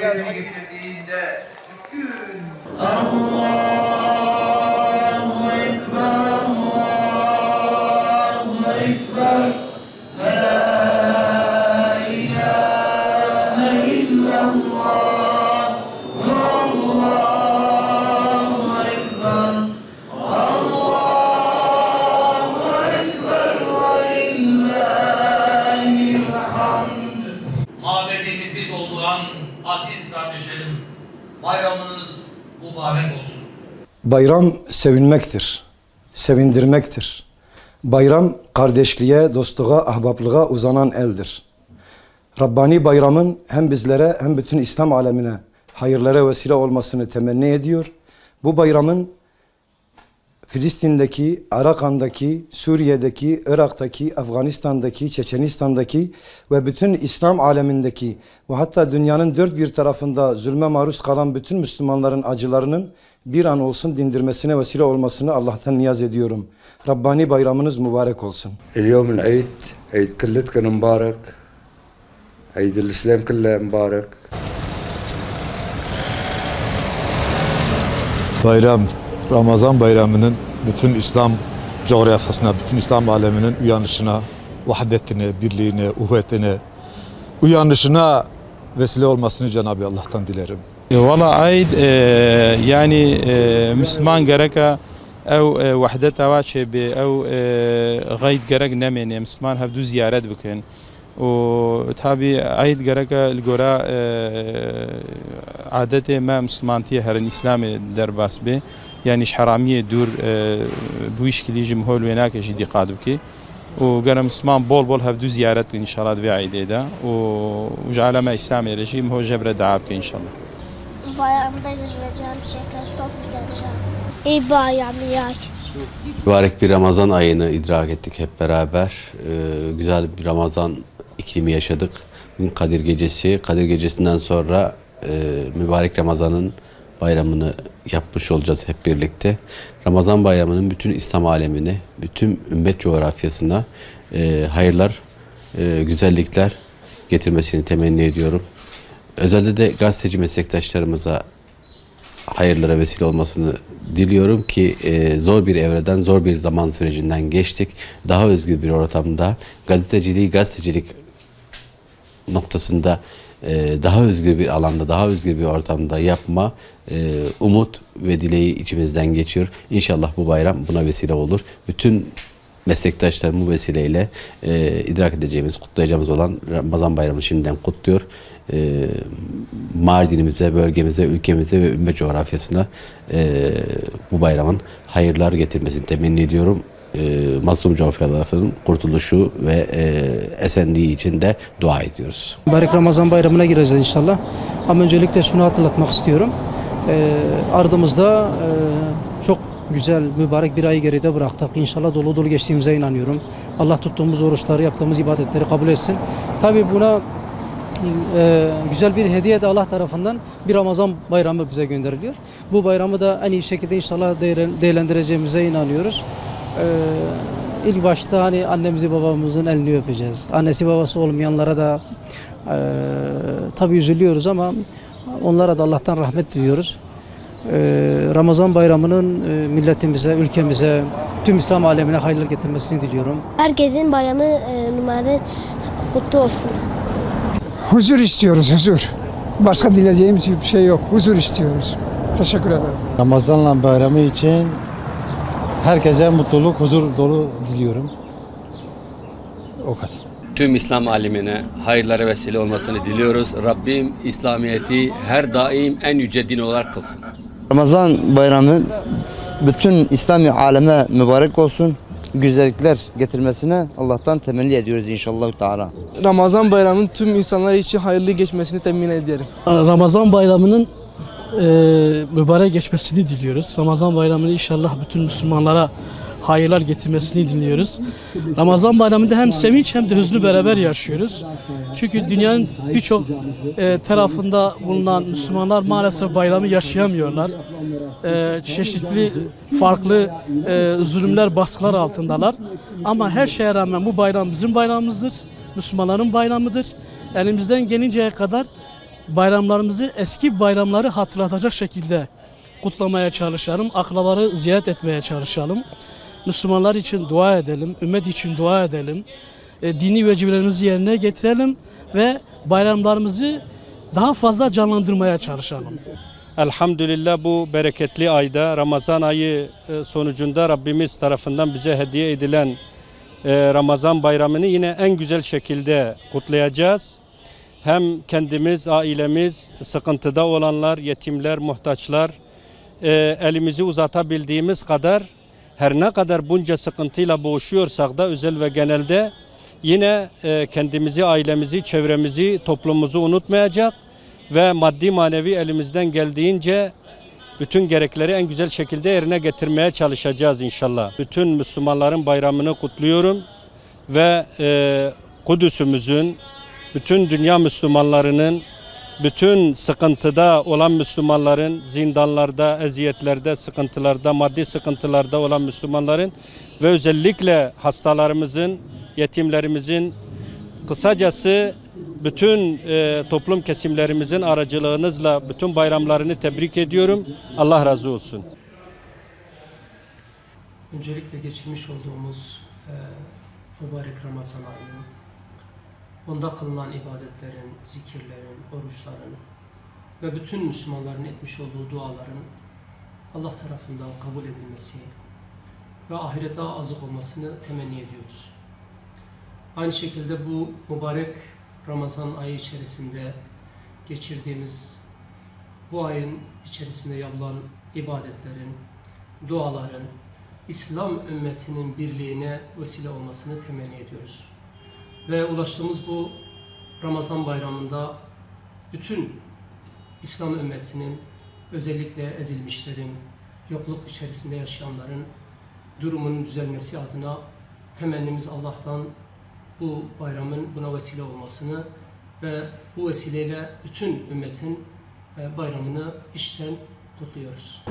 yerine getirdiğinde bütün Allahu Ekber, Allahu Ekber, la ilahe illallah, Allahu Ekber, Allahu Ekber ve lillahil hamd. Mabedimizi dolduran aziz kardeşlerim, bayramınız mübarek olsun. Bayram sevinmektir, sevindirmektir. Bayram kardeşliğe, dostluğa, ahbaplığa uzanan eldir. Rabbani bayramın hem bizlere hem bütün İslam alemine hayırlara vesile olmasını temenni ediyor. Bu bayramın Filistin'deki, Arakan'daki, Suriye'deki, Irak'taki, Afganistan'daki, Çeçenistan'daki ve bütün İslam alemindeki ve hatta dünyanın dört bir tarafında zulme maruz kalan bütün Müslümanların acılarının bir an olsun dindirmesine vesile olmasını Allah'tan niyaz ediyorum. Rabbani bayramınız mübarek olsun. اليوم العيد عيد كلتكن مبارك عيد الإسلام كله مبارك. Bayram, Ramazan bayramının bütün İslam coğrafyasına, bütün İslam aleminin uyanışına, vahdetine, birliğine, uhvetine, uyanışına vesile olmasını Cenab-ı Allah'tan dilerim. والله عيد يعني مسلمان جركا أو وحدتها واتشب أو غيد جرك نمين مسلمان هفدو زيارات بكن وتابي عيد جركا الجورا عادته ما مسلمانتي هرن إسلامي درباس به يعني حرامية دور بويش كلي جمهور ويناك جدي قادبكي وقرا مسلمان بول هفدو زيارات إن شاء الله في عيد ده وجعل ما إسلامي رجيم هو جبر دعابك إن شاء الله. Bayramda gezeceğim, şeker toplayacağım. İyi bayramlar. Mübarek bir Ramazan ayını idrak ettik hep beraber. Güzel bir Ramazan iklimi yaşadık. Bugün Kadir Gecesi. Kadir Gecesi'nden sonra mübarek Ramazan'ın bayramını yapmış olacağız hep birlikte. Ramazan bayramının bütün İslam alemine, bütün ümmet coğrafyasına hayırlar, güzellikler getirmesini temenni ediyorum. Özellikle de gazeteci meslektaşlarımıza hayırlara vesile olmasını diliyorum ki zor bir evreden, zor bir zaman sürecinden geçtik. Daha özgür bir ortamda gazeteciliği gazetecilik noktasında daha özgür bir alanda, daha özgür bir ortamda yapma umut ve dileği içimizden geçiyor. İnşallah bu bayram buna vesile olur. Bütün meslektaşlarım bu vesileyle idrak edeceğimiz, kutlayacağımız olan Ramazan bayramını şimdiden kutluyor. Mardin'imize, bölgemize, ülkemize ve ümmet coğrafyasına bu bayramın hayırlar getirmesini temenni ediyorum. Mazlum coğrafyaların kurtuluşu ve esenliği için de dua ediyoruz. Mübarek Ramazan bayramına gireceğiz inşallah. Ama öncelikle şunu hatırlatmak istiyorum. Ardımızda çok güzel, mübarek bir ay geride bıraktık. İnşallah dolu dolu geçtiğimize inanıyorum. Allah tuttuğumuz oruçları, yaptığımız ibadetleri kabul etsin. Tabii buna güzel bir hediye de Allah tarafından bir Ramazan bayramı bize gönderiliyor. Bu bayramı da en iyi şekilde inşallah değerlendireceğimize inanıyoruz. İlk başta hani annemizi babamızın elini öpeceğiz. Annesi babası olmayanlara da tabii üzülüyoruz ama onlara da Allah'tan rahmet diliyoruz. Ramazan bayramının milletimize, ülkemize, tüm İslam alemine hayırlar getirmesini diliyorum. Herkesin bayramı numara kutlu olsun. Huzur istiyoruz, huzur. Başka dileyeceğimiz bir şey yok. Huzur istiyoruz. Teşekkür ederim. Ramazan bayramı için herkese mutluluk, huzur dolu diliyorum. O kadar. Tüm İslam alemine hayırlara vesile olmasını diliyoruz. Rabbim İslamiyet'i her daim en yüce din olarak kılsın. Ramazan bayramı bütün İslami aleme mübarek olsun. Güzellikler getirmesine Allah'tan temenni ediyoruz inşallah Teala. Ramazan bayramının tüm insanlar için hayırlı geçmesini temin ederim. Ramazan bayramının mübarek geçmesini diliyoruz. Ramazan bayramını inşallah bütün Müslümanlara hayırlar getirmesini diliyoruz. Ramazan bayramında hem sevinç hem de hüznü beraber yaşıyoruz. Çünkü dünyanın birçok tarafında bulunan Müslümanlar maalesef bayramı yaşayamıyorlar. Çeşitli farklı zulümler, baskılar altındalar. Ama her şeye rağmen bu bayram bizim bayramımızdır. Müslümanların bayramıdır. Elimizden gelinceye kadar bayramlarımızı eski bayramları hatırlatacak şekilde kutlamaya çalışalım. Akrabaları ziyaret etmeye çalışalım. Müslümanlar için dua edelim, ümmet için dua edelim. Dini vecibelerimizi yerine getirelim ve bayramlarımızı daha fazla canlandırmaya çalışalım. Elhamdülillah bu bereketli ayda Ramazan ayı sonucunda Rabbimiz tarafından bize hediye edilen Ramazan bayramını yine en güzel şekilde kutlayacağız. Hem kendimiz, ailemiz, sıkıntıda olanlar, yetimler, muhtaçlar elimizi uzatabildiğimiz kadar her ne kadar bunca sıkıntıyla boğuşuyorsak da özel ve genelde yine kendimizi, ailemizi, çevremizi, toplumumuzu unutmayacak ve maddi manevi elimizden geldiğince bütün gerekleri en güzel şekilde yerine getirmeye çalışacağız inşallah. Bütün Müslümanların bayramını kutluyorum ve Kudüs'ümüzün, bütün dünya Müslümanlarının, bütün sıkıntıda olan Müslümanların, zindanlarda, eziyetlerde, sıkıntılarda, maddi sıkıntılarda olan Müslümanların ve özellikle hastalarımızın, yetimlerimizin, kısacası bütün toplum kesimlerimizin aracılığınızla bütün bayramlarını tebrik ediyorum. Allah razı olsun. Öncelikle geçirmiş olduğumuz mübarek Ramazan ayının, onda kılınan ibadetlerin, zikirlerin, oruçların ve bütün Müslümanların etmiş olduğu duaların Allah tarafından kabul edilmesi ve ahirete azık olmasını temenni ediyoruz. Aynı şekilde bu mübarek Ramazan ayı içerisinde geçirdiğimiz bu ayın içerisinde yapılan ibadetlerin, duaların İslam ümmetinin birliğine vesile olmasını temenni ediyoruz. Ve ulaştığımız bu Ramazan bayramında bütün İslam ümmetinin, özellikle ezilmişlerin, yokluk içerisinde yaşayanların durumunun düzelmesi adına temennimiz Allah'tan bu bayramın buna vesile olmasını ve bu vesileyle bütün ümmetin bayramını içten kutluyoruz.